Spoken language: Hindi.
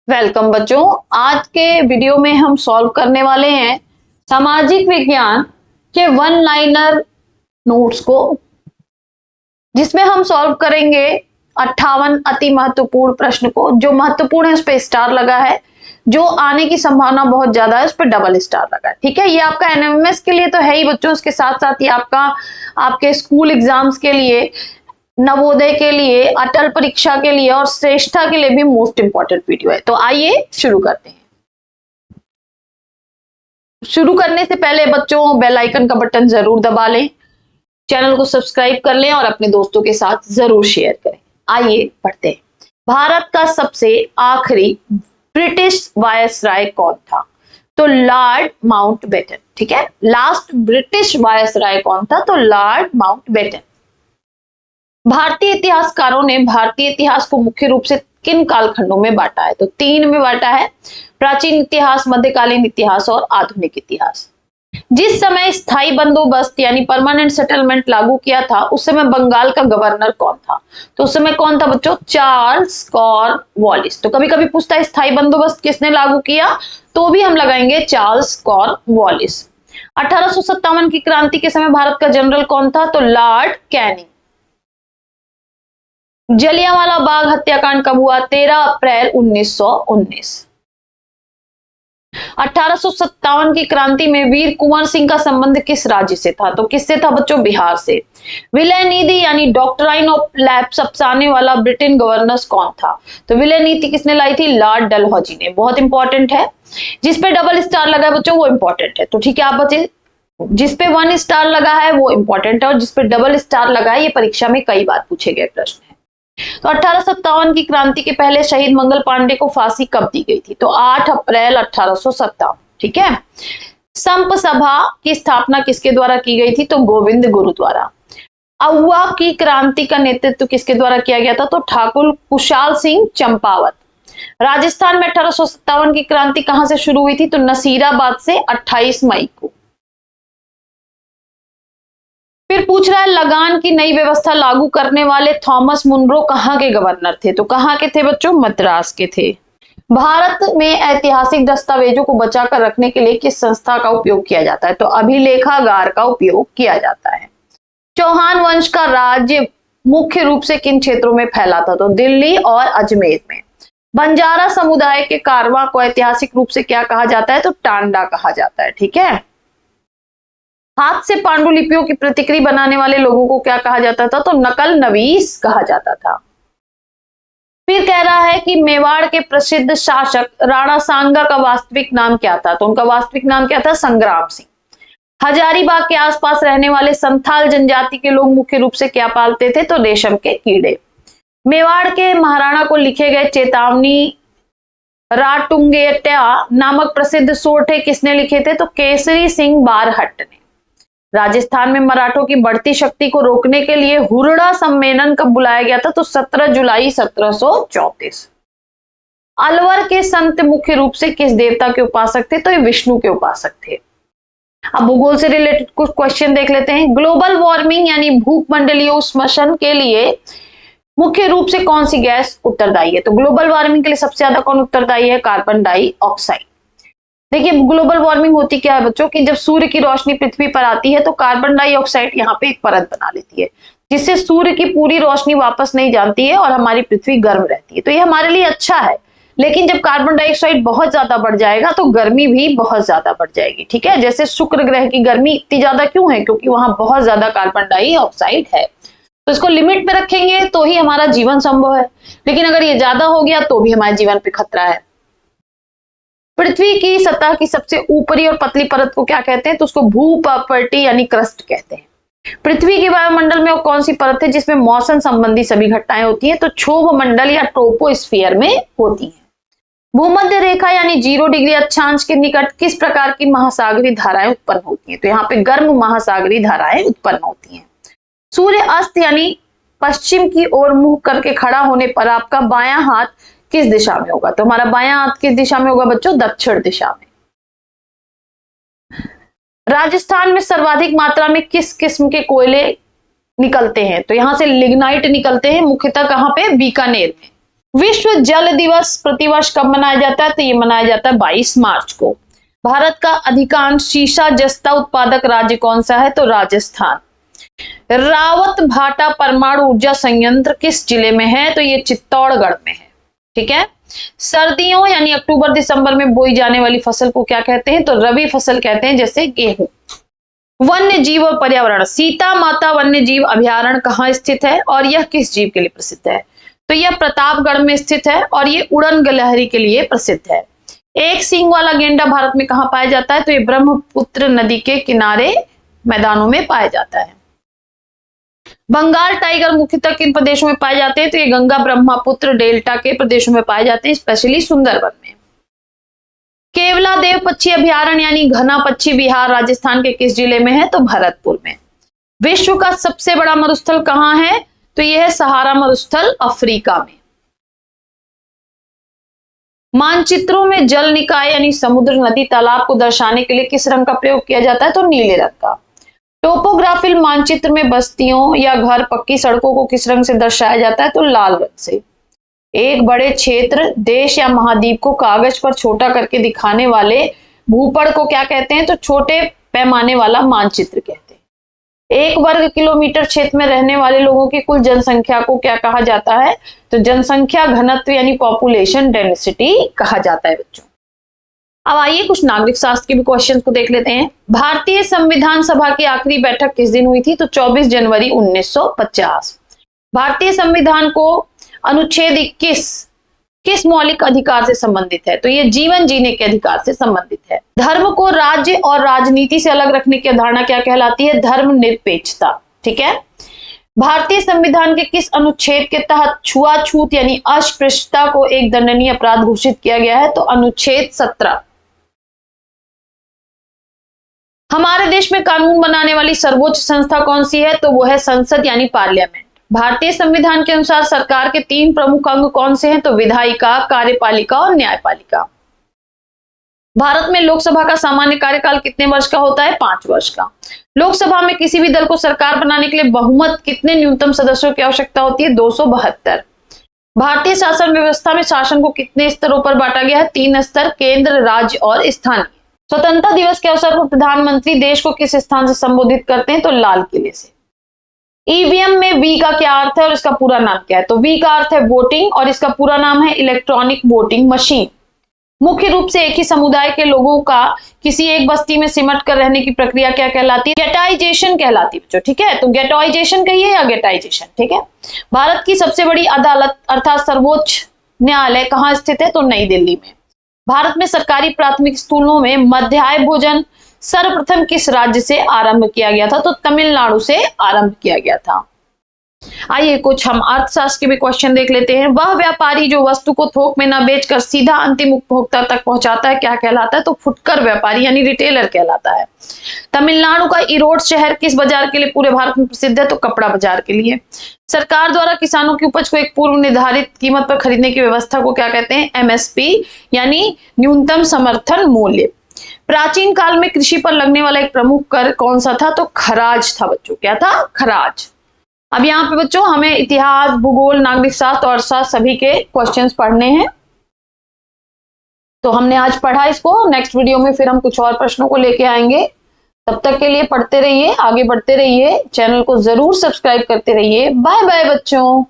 वेलकम बच्चों। आज के वीडियो में हम सॉल्व करने वाले हैं सामाजिक विज्ञान के वन लाइनर नोट्स को, जिसमें हम सॉल्व करेंगे 58 अति महत्वपूर्ण प्रश्न को। जो महत्वपूर्ण है उस पर स्टार लगा है, जो आने की संभावना बहुत ज्यादा है उस पर डबल स्टार लगा है। ठीक है, ये आपका एनएमएस के लिए तो है ही बच्चों, उसके साथ साथ ही आपके स्कूल एग्जाम्स के लिए, नवोदय के लिए, अटल परीक्षा के लिए और श्रेष्ठा के लिए भी मोस्ट इंपॉर्टेंट वीडियो है। तो आइए शुरू करते हैं। शुरू करने से पहले बच्चों बेल आइकन का बटन जरूर दबा लें, चैनल को सब्सक्राइब कर लें और अपने दोस्तों के साथ जरूर शेयर करें। आइए पढ़ते हैं। भारत का सबसे आखिरी ब्रिटिश वायसराय कौन था? तो लॉर्ड माउंटबेटन। ठीक है, लास्ट ब्रिटिश वायसराय कौन था? तो लॉर्ड माउंटबेटन। भारतीय इतिहासकारों ने भारतीय इतिहास को मुख्य रूप से किन कालखंडों में बांटा है? तो 3 में बांटा है, प्राचीन इतिहास, मध्यकालीन इतिहास और आधुनिक इतिहास। जिस समय स्थायी बंदोबस्त यानी परमानेंट सेटलमेंट लागू किया था उस समय बंगाल का गवर्नर कौन था? तो उस समय कौन था बच्चों? Charles Cornwallis. तो कभी कभी पूछता है स्थायी बंदोबस्त किसने लागू किया, तो भी हम लगाएंगे चार्ल्स कॉर्नवालिस। 1857 की क्रांति के समय भारत का जनरल कौन था? तो लॉर्ड कैनिंग। जलियांवाला बाग हत्याकांड कब हुआ? 13 अप्रैल 1919। 1857 की क्रांति में वीर कुंवर सिंह का संबंध किस राज्य से था? तो किससे था बच्चों? बिहार से। विलय नीति यानी डॉक्ट्राइन ऑफ लैप्स अपनाने वाला ब्रिटेन गवर्नर कौन था? तो विलय नीति किसने लाई थी? लॉर्ड डलहौजी ने। बहुत इंपॉर्टेंट है। जिस पे डबल स्टार लगा है बच्चों वो इंपॉर्टेंट है। तो ठीक है, आप बच्चे जिस पे 1 स्टार लगा है वो इंपॉर्टेंट है, और जिस पे डबल स्टार लगा है ये परीक्षा में कई बार पूछे गए प्रश्न है। तो 1857 की क्रांति के पहले शहीद मंगल पांडे को फांसी कब दी गई थी? तो 8 अप्रैल 1857। ठीक है। संप सभा की स्थापना किसके द्वारा की गई थी? तो गोविंद गुरु द्वारा। अहुआ की क्रांति का नेतृत्व किसके द्वारा किया गया था? तो ठाकुर कुशाल सिंह चंपावत। राजस्थान में 1857 की क्रांति कहां से शुरू हुई थी? तो नसीराबाद से 28 मई को। फिर पूछ रहा है लगान की नई व्यवस्था लागू करने वाले थॉमस मुनरो कहां के गवर्नर थे? तो कहां के थे बच्चों? मद्रास के थे। भारत में ऐतिहासिक दस्तावेजों को बचाकर रखने के लिए किस संस्था का उपयोग किया जाता है? तो अभिलेखागार का उपयोग किया जाता है। चौहान वंश का राज्य मुख्य रूप से किन क्षेत्रों में फैला था? तो दिल्ली और अजमेर में। बंजारा समुदाय के कारवां को ऐतिहासिक रूप से क्या कहा जाता है? तो टांडा कहा जाता है। ठीक है। हाथ से पांडुलिपियों की प्रतिकृति बनाने वाले लोगों को क्या कहा जाता था? तो नकल नवीस कहा जाता था। फिर कह रहा है कि मेवाड़ के प्रसिद्ध शासक राणा सांगा का वास्तविक नाम क्या था? तो उनका वास्तविक नाम क्या था? संग्राम सिंह। हजारीबाग के आसपास रहने वाले संथाल जनजाति के लोग मुख्य रूप से क्या पालते थे? तो रेशम के कीड़े। मेवाड़ के महाराणा को लिखे गए चेतावनी राटुंगेट्या नामक प्रसिद्ध सोरठे किसने लिखे थे? तो केसरी सिंह बारहट ने। राजस्थान में मराठों की बढ़ती शक्ति को रोकने के लिए हुरडा सम्मेलन कब बुलाया गया था? तो 17 जुलाई 1734। अलवर के संत मुख्य रूप से किस देवता के उपासक थे? तो ये विष्णु के उपासक थे। अब भूगोल से रिलेटेड कुछ क्वेश्चन देख लेते हैं। ग्लोबल वार्मिंग यानी भूमंडलीय उष्मन के लिए मुख्य रूप से कौन सी गैस उत्तरदायी है? तो ग्लोबल वार्मिंग के लिए सबसे ज्यादा कौन उत्तरदायी है? Carbon dioxide. देखिए ग्लोबल वार्मिंग होती क्या है बच्चों, कि जब सूर्य की रोशनी पृथ्वी पर आती है तो कार्बन डाइऑक्साइड यहाँ पे एक परत बना लेती है, जिससे सूर्य की पूरी रोशनी वापस नहीं जाती है और हमारी पृथ्वी गर्म रहती है। तो ये हमारे लिए अच्छा है, लेकिन जब कार्बन डाइऑक्साइड बहुत ज्यादा बढ़ जाएगा तो गर्मी भी बहुत ज्यादा बढ़ जाएगी। ठीक है, जैसे शुक्र ग्रह की गर्मी इतनी ज्यादा क्यों है? क्योंकि वहां बहुत ज्यादा कार्बन डाइऑक्साइड है। तो इसको लिमिट में रखेंगे तो ही हमारा जीवन संभव है, लेकिन अगर ये ज्यादा हो गया तो भी हमारे जीवन पे खतरा है। पृथ्वी की सतह की सबसे ऊपरी और पतली परत को क्या कहते हैं? तो उसको भूपर्टी यानी क्रस्ट कहते हैं। पृथ्वी के वायुमंडल में वो कौन सी परत है जिसमें मौसम संबंधी सभी घटनाएं होती हैं? तो क्षोभ मंडल या ट्रोपोस्फियर में होती हैं। भूमध्य रेखा यानी 0 डिग्री अक्षांश के निकट किस प्रकार की महासागरीय धाराएं उत्पन्न होती हैं? तो यहाँ पे गर्म महासागरीय धाराएं उत्पन्न होती हैं। सूर्य अस्त यानी पश्चिम की ओर मुंह करके खड़ा होने पर आपका बायां हाथ किस दिशा में होगा? तो हमारा बायां हाथ किस दिशा में होगा बच्चों? दक्षिण दिशा में। राजस्थान में सर्वाधिक मात्रा में किस किस्म के कोयले निकलते हैं? तो यहां से लिग्नाइट निकलते हैं, मुख्यतः कहां पे? बीकानेर में। विश्व जल दिवस प्रतिवर्ष कब मनाया जाता है? तो ये मनाया जाता है 22 मार्च को। भारत का अधिकांश सीसा जस्ता उत्पादक राज्य कौन सा है? तो राजस्थान। रावत भाटा परमाणु ऊर्जा संयंत्र किस जिले में है? तो ये चित्तौड़गढ़ में है। ठीक है। सर्दियों यानी अक्टूबर दिसंबर में बोई जाने वाली फसल को क्या कहते हैं? तो रबी फसल कहते हैं, जैसे गेहूं। वन्य जीव और पर्यावरण, सीता माता वन्य जीव अभयारण्य कहाँ स्थित है और यह किस जीव के लिए प्रसिद्ध है? तो यह प्रतापगढ़ में स्थित है और ये उड़न गिलहरी के लिए प्रसिद्ध है। एक सींग वाला गेंडा भारत में कहाँ पाया जाता है? तो ये ब्रह्मपुत्र नदी के किनारे मैदानों में पाया जाता है। बंगाल टाइगर मुख्यतः किन प्रदेशों में पाए जाते हैं? तो ये गंगा ब्रह्मपुत्र डेल्टा के प्रदेशों में पाए जाते हैं, स्पेशली सुंदरबन में। केवलादेव पक्षी अभयारण्य यानी घना पक्षी विहार राजस्थान के किस जिले में है? तो भरतपुर में। विश्व का सबसे बड़ा मरुस्थल कहाँ है? तो यह है सहारा मरुस्थल, अफ्रीका में। मानचित्रों में जल निकाय यानी समुद्र, नदी, तालाब को दर्शाने के लिए किस रंग का प्रयोग किया जाता है? तो नीले रंग का। टोपोग्राफिक मानचित्र में बस्तियों या घर, पक्की सड़कों को किस रंग से दर्शाया जाता है? तो लाल रंग से। एक बड़े क्षेत्र, देश या महाद्वीप को कागज पर छोटा करके दिखाने वाले भूपड़ को क्या कहते हैं? तो छोटे पैमाने वाला मानचित्र कहते हैं। 1 वर्ग किलोमीटर क्षेत्र में रहने वाले लोगों की कुल जनसंख्या को क्या कहा जाता है? तो जनसंख्या घनत्व यानी पॉपुलेशन डेंसिटी कहा जाता है बच्चों। अब आइए कुछ नागरिक शास्त्र के भी क्वेश्चंस को देख लेते हैं। भारतीय संविधान सभा की आखिरी बैठक किस दिन हुई थी? तो 24 जनवरी 1950। भारतीय संविधान को अनुच्छेद 21 किस मौलिक अधिकार से संबंधित है? तो ये जीवन जीने के अधिकार से संबंधित है। धर्म को राज्य और राजनीति से अलग रखने की अवधारणा क्या कहलाती है? धर्मनिरपेक्षता। ठीक है। भारतीय संविधान के किस अनुच्छेद के तहत छुआछूत यानी अस्पृश्यता को एक दंडनीय अपराध घोषित किया गया है? तो अनुच्छेद 17। हमारे देश में कानून बनाने वाली सर्वोच्च संस्था कौन सी है? तो वो है संसद यानी पार्लियामेंट। भारतीय संविधान के अनुसार सरकार के 3 प्रमुख अंग कौन से हैं? तो विधायिका, कार्यपालिका और न्यायपालिका। भारत में लोकसभा का सामान्य कार्यकाल कितने वर्ष का होता है? 5 वर्ष का। लोकसभा में किसी भी दल को सरकार बनाने के लिए बहुमत कितने न्यूनतम सदस्यों की आवश्यकता होती है? 272। भारतीय शासन व्यवस्था में शासन को कितने स्तरों पर बांटा गया है? 3 स्तर, केंद्र, राज्य और स्थानीय। स्वतंत्रता दिवस के अवसर पर प्रधानमंत्री देश को किस स्थान से संबोधित करते हैं? तो लाल किले से। ईवीएम में वी का क्या अर्थ है और इसका पूरा नाम क्या है? तो वी का अर्थ है वोटिंग और इसका पूरा नाम है इलेक्ट्रॉनिक वोटिंग मशीन। मुख्य रूप से एक ही समुदाय के लोगों का किसी एक बस्ती में सिमट कर रहने की प्रक्रिया क्या कहलाती है? गेटाइजेशन कहलाती है बच्चों। ठीक है। तो गेटोइजेशन कहिए या गेटाइजेशन। ठीक है। भारत की सबसे बड़ी अदालत अर्थात सर्वोच्च न्यायालय कहाँ स्थित है? तो नई दिल्ली में। भारत में सरकारी प्राथमिक स्कूलों में मध्याह्न भोजन सर्वप्रथम किस राज्य से आरंभ किया गया था? तो तमिलनाडु से आरंभ किया गया था। आइए कुछ हम अर्थशास्त्र के भी क्वेश्चन देख लेते हैं। वह व्यापारी जो वस्तु को थोक में न बेचकर सीधा अंतिम उपभोक्ता तक पहुंचाता है क्या कहलाता है? तो फुटकर व्यापारी यानी रिटेलर कहलाता है। तमिलनाडु का ईरोड शहर किस बाजार के लिए पूरे भारत में प्रसिद्ध है? तो कपड़ा बाजार के लिए। सरकार द्वारा किसानों की उपज को एक पूर्व निर्धारित कीमत पर खरीदने की व्यवस्था को क्या कहते हैं? एमएसपी यानी न्यूनतम समर्थन मूल्य। प्राचीन काल में कृषि पर लगने वाला एक प्रमुख कर कौन सा था? तो खराज था बच्चों। क्या था? खराज। अब यहाँ पे बच्चों हमें इतिहास, भूगोल, नागरिक शास्त्र और अर्थशास्त्र सभी के क्वेश्चंस पढ़ने हैं। तो हमने आज पढ़ा इसको। नेक्स्ट वीडियो में फिर हम कुछ और प्रश्नों को लेके आएंगे। तब तक के लिए पढ़ते रहिए, आगे बढ़ते रहिए, चैनल को जरूर सब्सक्राइब करते रहिए। बाय बाय बच्चों।